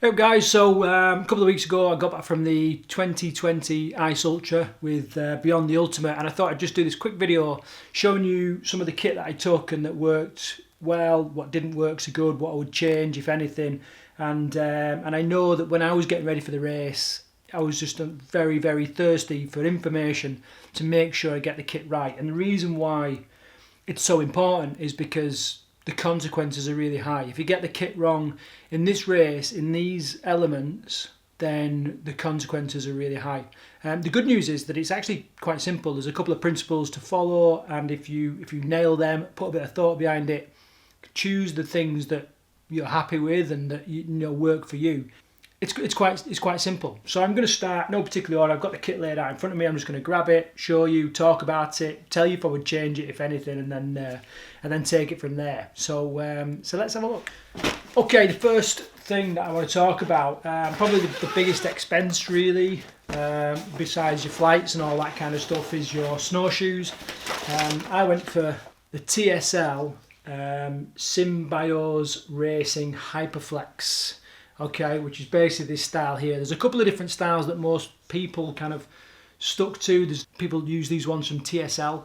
Hey guys, so a couple of weeks ago I got back from the 2020 Ice Ultra with Beyond the Ultimate, and I thought I'd just do this quick video showing you some of the kit that I took and that worked well, what didn't work so good, what I would change if anything. And I know that when I was getting ready for the race, I was just very, very thirsty for information to make sure I get the kit right. And the reason why it's so important is because the consequences are really high. If you get the kit wrong in this race, in these elements, then the consequences are really high. The good news is that it's actually quite simple. There's a couple of principles to follow, and if you nail them, put a bit of thought behind it, choose the things that you're happy with and that you know work for you. It's quite simple. So I'm going to start, no particular order. I've got the kit laid out in front of me. I'm just going to grab it, show you, talk about it, tell you if I would change it if anything, and then take it from there. So let's have a look. Okay, the first thing that I want to talk about, probably the biggest expense really, besides your flights and all that kind of stuff, is your snowshoes. I went for the TSL Symbioz Racing Hyperflex. Okay, which is basically this style here. There's a couple of different styles that most people kind of stuck to. There's people use these ones from TSL.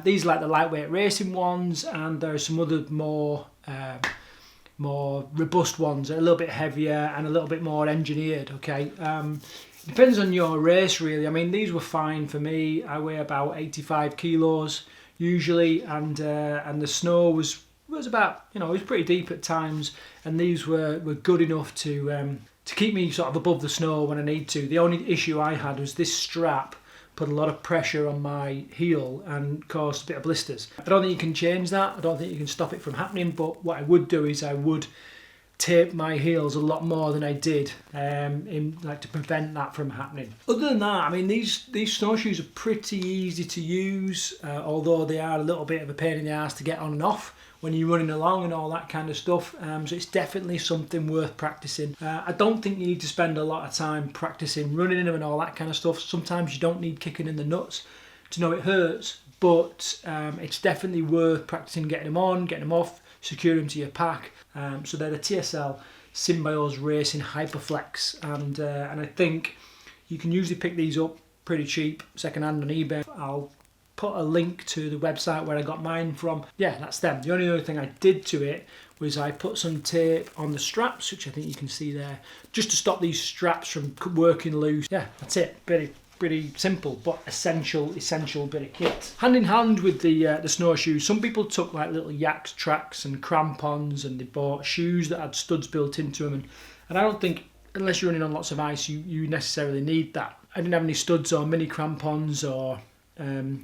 These are like the lightweight racing ones, and there are some other more robust ones, a little bit heavier and a little bit more engineered. Okay, depends on your race really. I mean, these were fine for me. I weigh about 85 kilos usually, and the snow was about, it was pretty deep at times, and these were good enough to keep me sort of above the snow when I need to. The only issue I had was this strap put a lot of pressure on my heel and caused a bit of blisters. I don't think you can change that. I don't think you can stop it from happening, but what I would do is I would tape my heels a lot more than I did to prevent that from happening. Other than that, I mean, these snowshoes are pretty easy to use, although they are a little bit of a pain in the ass to get on and off when you're running along and all that kind of stuff. So it's definitely something worth practicing. I don't think you need to spend a lot of time practicing running in them and all that kind of stuff. Sometimes you don't need kicking in the nuts to know it hurts, but it's definitely worth practicing getting them on, getting them off, secure them to your pack. So they're the TSL Symbioz Racing Hyperflex, and I think you can usually pick these up pretty cheap, second-hand on eBay. I'll put a link to the website where I got mine from. Yeah, that's them. The only other thing I did to it was I put some tape on the straps, which I think you can see there, just to stop these straps from working loose. Yeah, that's it. Pretty simple, but essential bit of kit. Hand in hand with the snowshoes, some people took like little yak tracks and crampons, and they bought shoes that had studs built into them. And I don't think, unless you're running on lots of ice, you necessarily need that. I didn't have any studs or mini crampons or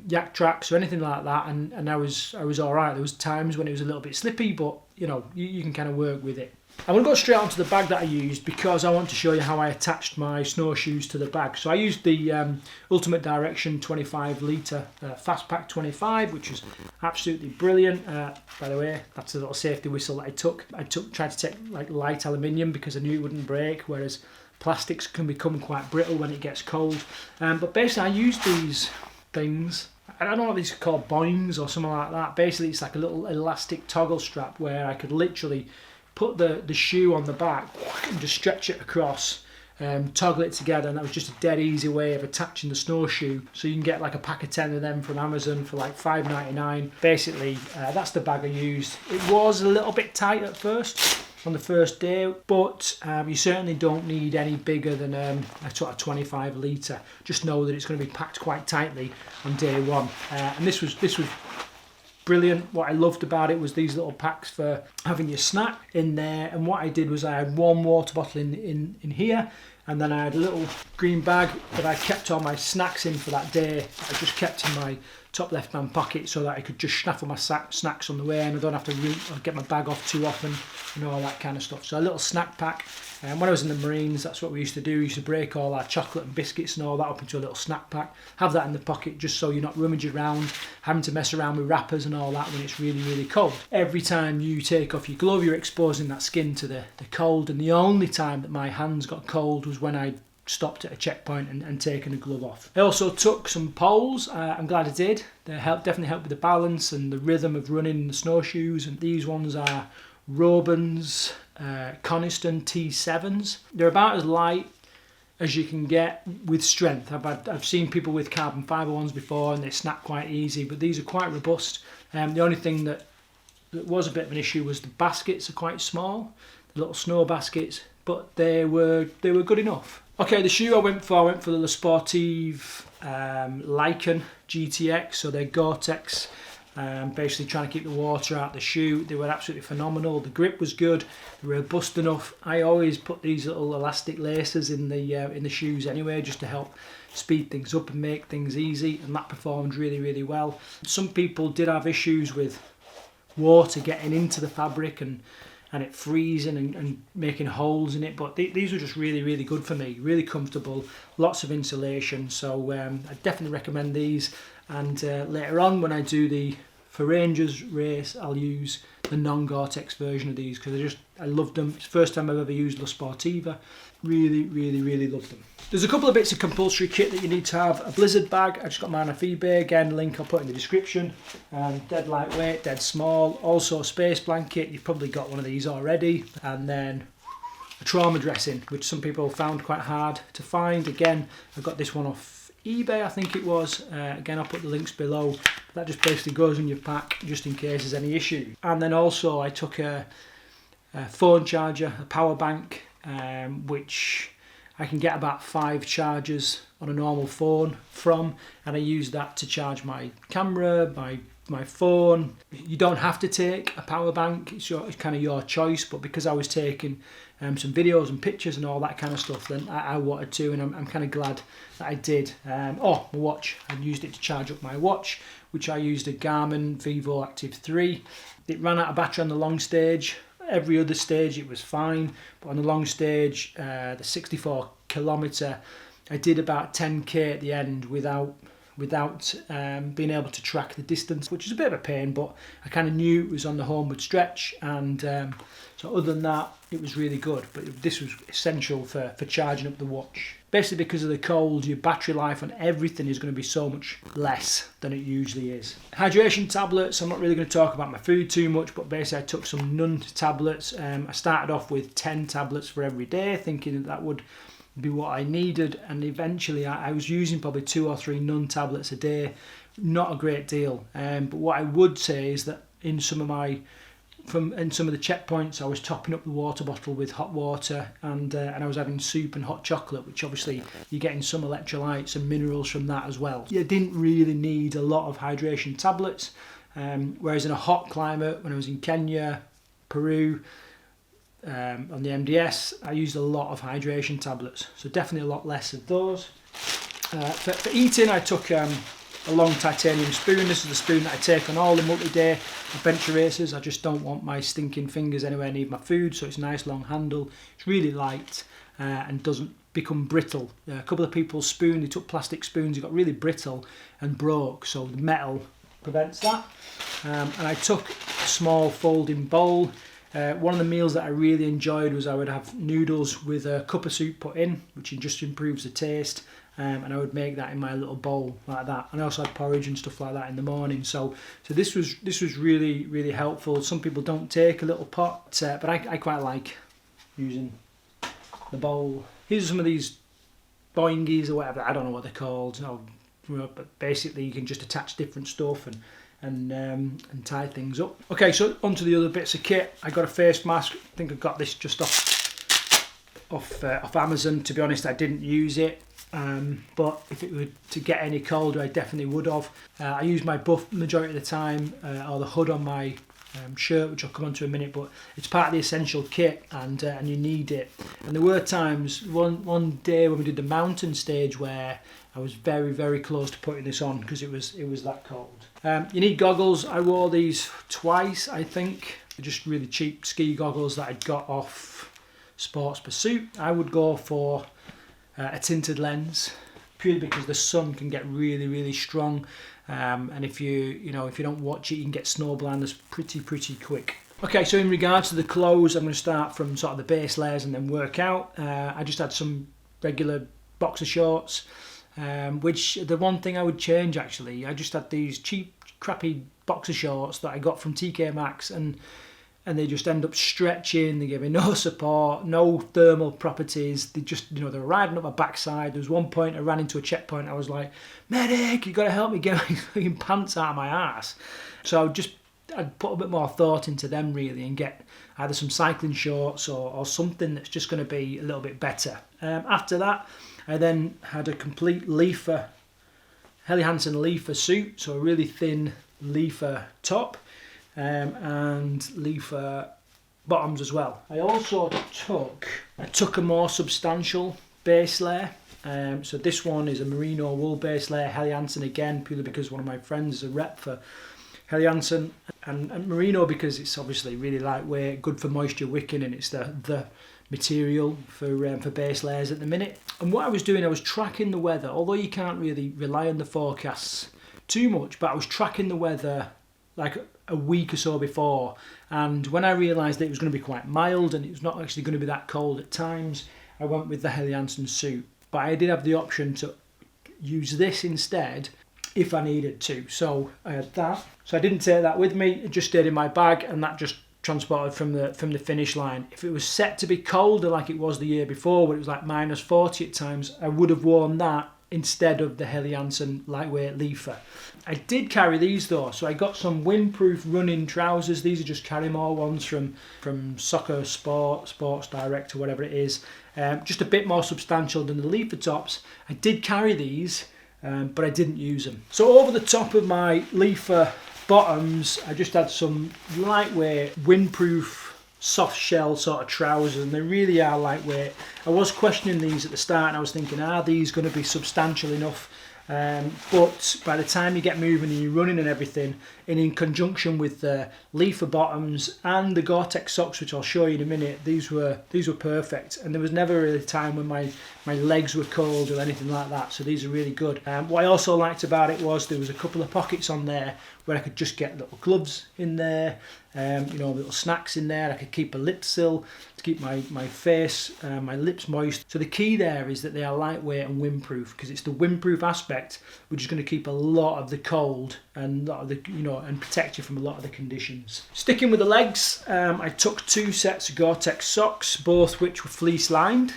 yak tracks or anything like that, and I was all right. There was times when it was a little bit slippy, but you can kind of work with it. I'm going to go straight onto the bag that I used because I want to show you how I attached my snowshoes to the bag. So I used the Ultimate Direction 25 litre Fast Pack 25, which was absolutely brilliant. By the way, that's a little safety whistle that I took. Tried to take like light aluminium because I knew it wouldn't break, whereas plastics can become quite brittle when it gets cold. But basically I used these things, I don't know what these are called, boings or something like that. Basically it's like a little elastic toggle strap where I could literally put the shoe on the back and just stretch it across, toggle it together, and that was just a dead easy way of attaching the snowshoe. So you can get like a pack of 10 of them from Amazon for like $5.99. Basically that's the bag I used. It was a little bit tight at first on the first day, but you certainly don't need any bigger than a sort of 25 litre. Just know that it's going to be packed quite tightly on day one. And this was brilliant. What I loved about it was these little packs for having your snack in there, and what I did was I had one water bottle in here, and then I had a little green bag that I kept all my snacks in for that day. I just kept in my top left hand pocket so that I could just snaffle my snacks on the way, and I don't have to get my bag off too often and all that kind of stuff. So a little snack pack. And when I was in the Marines, that's what we used to do. We used to break all our chocolate and biscuits and all that up into a little snack pack. Have that in the pocket just so you're not rummaging around, having to mess around with wrappers and all that when it's really, really cold. Every time you take off your glove, you're exposing that skin to the cold. And the only time that my hands got cold was when I stopped at a checkpoint and taken the glove off. I also took some poles. I'm glad I did. They definitely help with the balance and the rhythm of running the snowshoes. And these ones are Robin's Coniston T7s. They're about as light as you can get with strength. I've seen people with carbon fibre ones before and they snap quite easy, but these are quite robust. The only thing that was a bit of an issue was the baskets are quite small, the little snow baskets, but they were good enough. Okay, the shoe I went for the Le Sportive Lycan GTX, so they're Gore-Tex. Basically trying to keep the water out of the shoe. They were absolutely phenomenal. The grip was good. They were robust enough. I always put these little elastic laces in the shoes anyway, just to help speed things up and make things easy, and that performed really, really well. Some people did have issues with water getting into the fabric and it freezing and making holes in it, but these were just really, really good for me. Really comfortable, lots of insulation, so I definitely recommend these. And later on, when I do the For Rangers race, I'll use the non-Gore-Tex version of these because I loved them. It's the first time I've ever used La Sportiva. Really, really, really loved them. There's a couple of bits of compulsory kit that you need to have. A blizzard bag, I just got mine off eBay. Again, link I'll put in the description. Dead lightweight, dead small. Also a space blanket, you've probably got one of these already. And then a trauma dressing, which some people found quite hard to find. Again, I got this one off eBay, I think it was. Again, I'll put the links below. That just basically goes in your pack just in case there's any issue. And then also I took a phone charger, a power bank, which I can get about 5 chargers on a normal phone from, and I use that to charge my camera, my phone. You don't have to take a power bank, it's kind of your choice, but because I was taking some videos and pictures and all that kind of stuff, then I wanted to, and I'm kind of glad that I did. My watch, I used it to charge up my watch, which I used a Garmin Vivo Active 3. It ran out of battery on the long stage. Every other stage it was fine, but on the long stage, the 64 kilometre, I did about 10k at the end without being able to track the distance, which is a bit of a pain, but I kind of knew it was on the homeward stretch, and so other than that, it was really good. But this was essential for charging up the watch. Basically, because of the cold, your battery life on everything is going to be so much less than it usually is. Hydration tablets, I'm not really going to talk about my food too much, but basically I took some Nun tablets. I started off with 10 tablets for every day, thinking that would be what I needed, and eventually I was using probably 2 or 3 Nun tablets a day. Not a great deal, but what I would say is that in some of the checkpoints I was topping up the water bottle with hot water, and I was having soup and hot chocolate, which obviously you're getting some electrolytes and minerals from that as well. You didn't really need a lot of hydration tablets, whereas in a hot climate, when I was in Kenya, Peru, on the MDS, I used a lot of hydration tablets, so definitely a lot less of those. For eating, I took a long titanium spoon. This is the spoon that I take on all the multi-day adventure races. I just don't want my stinking fingers anywhere near my food, so it's a nice long handle. It's really light and doesn't become brittle. A couple of people's spoon, they took plastic spoons, they got really brittle and broke, so the metal prevents that. And I took a small folding bowl. One of the meals that I really enjoyed was I would have noodles with a cup of soup put in, which just improves the taste, and I would make that in my little bowl like that. And I also had porridge and stuff like that in the morning. So this was really, really helpful. Some people don't take a little pot, but I quite like using the bowl. Here's some of these boingies or whatever, I don't know what they're called, but basically you can just attach different stuff and tie things up. Okay, so onto the other bits of kit. I got a face mask. I think I got this just off Amazon. To be honest, I didn't use it, but if it were to get any colder, I definitely would have. I use my buff majority of the time, or the hood on my shirt, which I'll come on to in a minute, but it's part of the essential kit, and you need it. And there were times, one day when we did the mountain stage, where I was very, very close to putting this on because it was that cold. You need goggles. I wore these twice, I think. They're just really cheap ski goggles that I'd got off Sports Pursuit. I would go for a tinted lens, purely because the sun can get really, really strong, and if you don't watch it, you can get snow blindness pretty quick. Okay, so in regards to the clothes, I'm going to start from sort of the base layers and then work out. I just had some regular boxer shorts, which the one thing I would change actually, I just had these cheap, crappy boxer shorts that I got from TK Maxx, and and they just end up stretching. They give me no support, no thermal properties. They just, you know, they're riding up my backside. There was one point I ran into a checkpoint. I was like, medic, you got to help me get my fucking pants out of my ass. So I'd put a bit more thought into them really, and get either some cycling shorts or something that's just going to be a little bit better. After that, I then had a complete leafer, Helly Hansen leafer suit, so a really thin leafer top. And leafer bottoms as well. I also took a more substantial base layer. So this one is a merino wool base layer, Helly Hansen again, purely because one of my friends is a rep for Helly Hansen, and merino because it's obviously really lightweight, good for moisture wicking, and it's the material for base layers at the minute. And what I was doing, I was tracking the weather, although you can't really rely on the forecasts too much, but I was tracking the weather like a week or so before, and when I realised that it was going to be quite mild and it was not actually going to be that cold at times, I went with the Helly Hansen suit. But I did have the option to use this instead if I needed to, so I had that. So I didn't take that with me, it just stayed in my bag, and that just transported from the finish line. If it was set to be colder like it was the year before, where it was like -40 at times, I would have worn that instead of the Helly Hansen lightweight leafer. I did carry these though, so I got some windproof running trousers. These are just Carrymore ones from Soccer Sports Direct or whatever it is. Just a bit more substantial than the leafer tops. I did carry these, but I didn't use them. So over the top of my leafer bottoms, I just had some lightweight windproof soft shell sort of trousers, and they really are lightweight. I was questioning these at the start, and I was thinking, are these going to be substantial enough? But by the time you get moving and you're running and everything, and in conjunction with the leafer bottoms and the Gore-Tex socks, which I'll show you in a minute, these were perfect. And there was never really a time when my legs were cold or anything like that, so these are really good. What I also liked about it was there was a couple of pockets on there where I could just get little gloves in there, you know, little snacks in there. I could keep a lip seal to keep my face, my lips moist. So the key there is that they are lightweight and windproof, because it's the windproof aspect which is going to keep a lot of the cold and a lot of the, you know, and protect you from a lot of the conditions. Sticking with the legs, I took 2 sets of Gore-Tex socks, both which were fleece lined,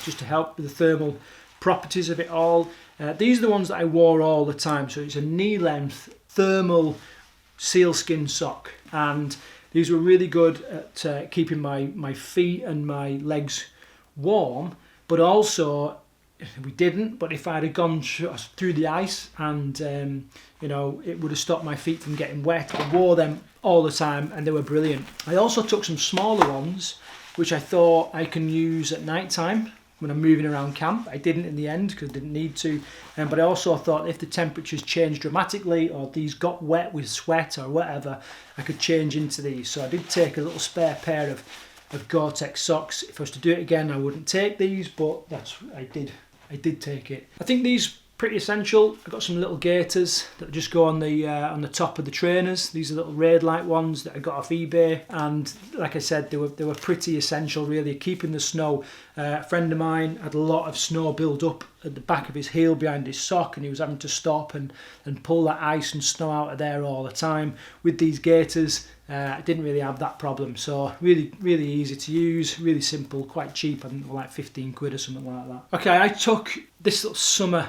just to help with the thermal properties of it all. These are the ones that I wore all the time, so it's a knee length thermal sealskin sock, and these were really good at keeping my feet and my legs warm, but also we didn't, but if I'd have gone through the ice and you know, it would have stopped my feet from getting wet. I wore them all the time and they were brilliant. I also took some smaller ones which I thought I can use at night time when I'm moving around camp. I didn't in the end because I didn't need to, but I also thought if the temperatures changed dramatically or these got wet with sweat or whatever, I could change into these. So I did take a little spare pair of Gore-Tex socks. If I was to do it again, I wouldn't take these, but I did take it. I think these pretty essential. I've got some little gaiters that just go on the top of the trainers. These are little Raid Light ones that I got off eBay, and like I said, they were pretty essential really, keeping the snow. A friend of mine had a lot of snow build up at the back of his heel behind his sock, and he was having to stop and pull that ice and snow out of there all the time. With these gaiters, I didn't really have that problem, so really easy to use, really simple, quite cheap. I think like 15 quid or something like that. Okay, I took this little summer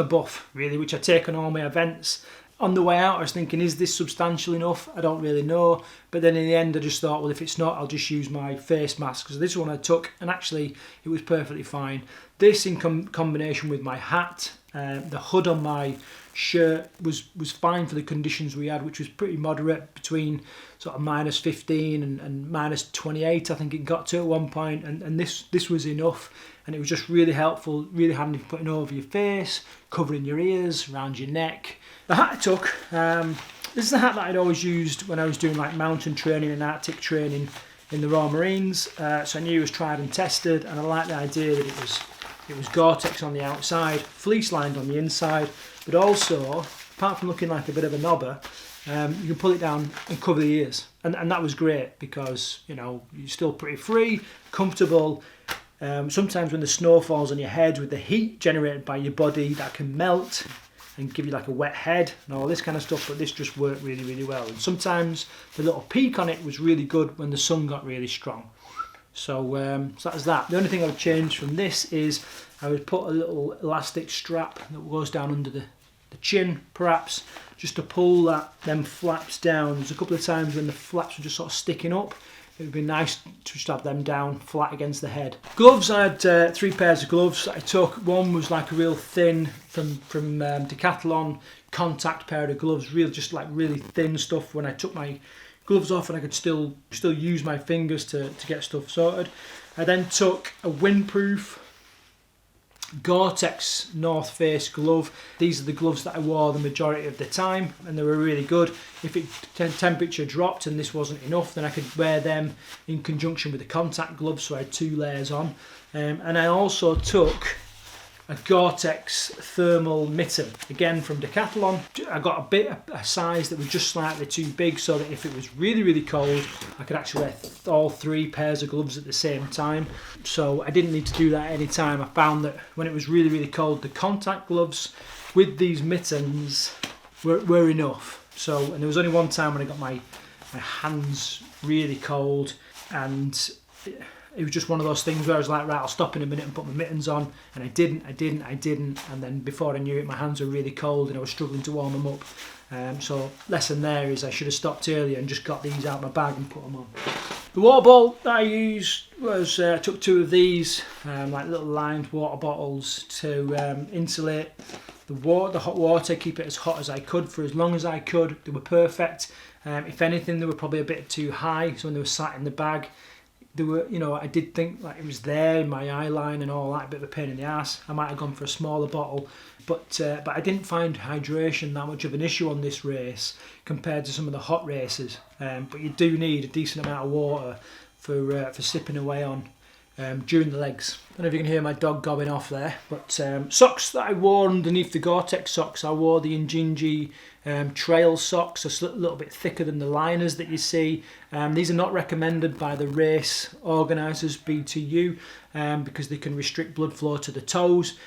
buff really, which I take on all my events. On the way out I was thinking, is this substantial enough? I don't really know, but then in the end I just thought, well, if it's not, I'll just use my face mask. So this one I took, and actually it was perfectly fine. This in combination with my hat, the hood on my shirt was fine for the conditions we had, which was pretty moderate, between sort of -15 and -28 I think it got to at one point, and this was enough, and it was just really helpful, really handy for putting over your face, covering your ears, around your neck. The hat I took, this is the hat that I'd always used when I was doing like mountain training and Arctic training in the Royal Marines, so I knew it was tried and tested, and I liked the idea that it was Gore-Tex on the outside, fleece lined on the inside, but also, apart from looking like a bit of a knobber, you can pull it down and cover the ears, and that was great because, you know, you're still pretty free, comfortable. Sometimes when the snow falls on your head with the heat generated by your body, that can melt and give you like a wet head and all this kind of stuff, but this just worked really, really well. And sometimes the little peak on it was really good when the sun got really strong. So, so that was that. The only thing I would change from this is I would put a little elastic strap that goes down under the chin, perhaps, just to pull them flaps down. There's a couple of times when the flaps were just sort of sticking up. It would be nice to just have them down flat against the head. Gloves, I had 3 pairs of gloves that I took. One was like a real thin from Decathlon contact pair of gloves, just like really thin stuff when I took my gloves off and I could still use my fingers to get stuff sorted. I then took a Windproof Gore-Tex North Face glove. These are the gloves that I wore the majority of the time, and they were really good. If temperature dropped and this wasn't enough, then I could wear them in conjunction with the contact gloves, so I had 2 layers on. And I also took a Gore-Tex thermal mitten, again from Decathlon. I got a size that was just slightly too big, so that if it was really, really cold, I could actually wear all 3 pairs of gloves at the same time. So I didn't need to do that any time. I found that when it was really, really cold, the contact gloves with these mittens were enough. So, and there was only one time when I got my hands really cold, and it was just one of those things where I was like, right, I'll stop in a minute and put my mittens on, and I didn't, and then before I knew it, my hands were really cold and I was struggling to warm them up. So lesson there is I should have stopped earlier and just got these out of my bag and put them on. The water bottle that I used was, I took 2 of these, like little lined water bottles to insulate the hot water, keep it as hot as I could for as long as I could. They were perfect. If anything, they were probably a bit too high, so when they were sat in the bag, they were, I did think like it was there in my eye line and all that, a bit of a pain in the ass. I might have gone for a smaller bottle, but I didn't find hydration that much of an issue on this race compared to some of the hot races. But you do need a decent amount of water for sipping away on during the legs. I don't know if you can hear my dog going off there, but socks that I wore underneath the Gore-Tex socks, I wore the Injinji trail socks, a little bit thicker than the liners that you see. These are not recommended by the race organisers, BTU, because they can restrict blood flow to the toes.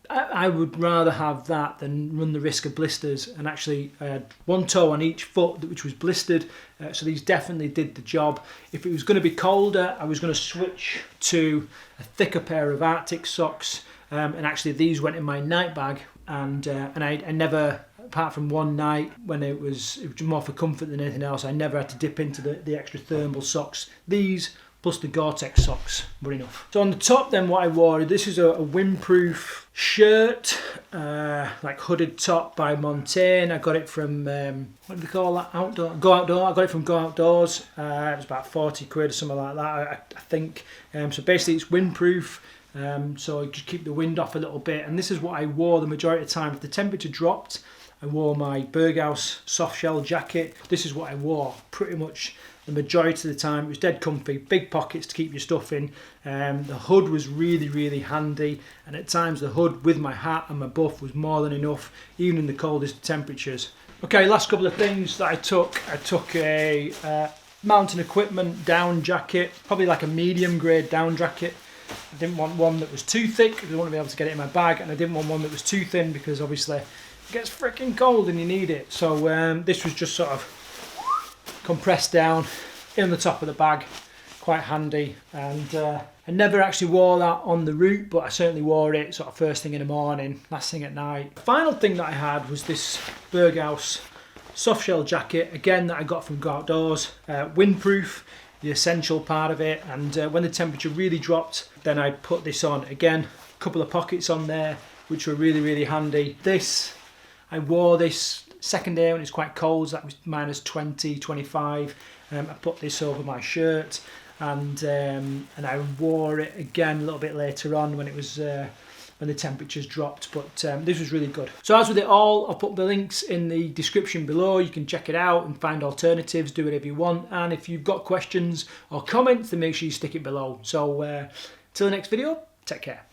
I would rather have that than run the risk of blisters, and actually I had 1 toe on each foot which was blistered, so these definitely did the job. If it was going to be colder, I was going to switch to a thicker pair of Arctic socks, and actually these went in my night bag, and I never, apart from one night when it was more for comfort than anything else, I never had to dip into the extra thermal socks. These plus the Gore-Tex socks were enough. So on the top then, what I wore, this is a Windproof shirt, like hooded top by Montaigne. I got it from, what do they call that, Go Outdoor. I got it from Go Outdoors. It was about 40 quid or something like that, I think. So basically it's windproof, so I just keep the wind off a little bit. And this is what I wore the majority of the time. If the temperature dropped, I wore my Birdhouse Softshell jacket. This is what I wore pretty much the majority of the time. It was dead comfy, big pockets to keep your stuff in. The hood was really, really handy, and at times the hood with my hat and my buff was more than enough, even in the coldest temperatures. Okay, last couple of things that I took. I took a mountain equipment down jacket, probably like a medium grade down jacket. I didn't want one that was too thick because I want to be able to get it in my bag, and I didn't want one that was too thin because obviously it gets freaking cold and you need it. So this was just sort of compressed down in the top of the bag, quite handy. And I never actually wore that on the route, but I certainly wore it sort of first thing in the morning, last thing at night. The final thing that I had was this Birdhouse Softshell jacket, again that I got from Go Outdoors, windproof, the essential part of it. And when the temperature really dropped, then I put this on. Again, a couple of pockets on there, which were really, really handy. I wore this second day when it's quite cold, so that was minus 20, 25. I put this over my shirt, and I wore it again a little bit later on when it was when the temperatures dropped. But this was really good. So as with it all, I'll put the links in the description below. You can check it out and find alternatives, do whatever you want. And if you've got questions or comments, then make sure you stick it below. So till the next video, take care.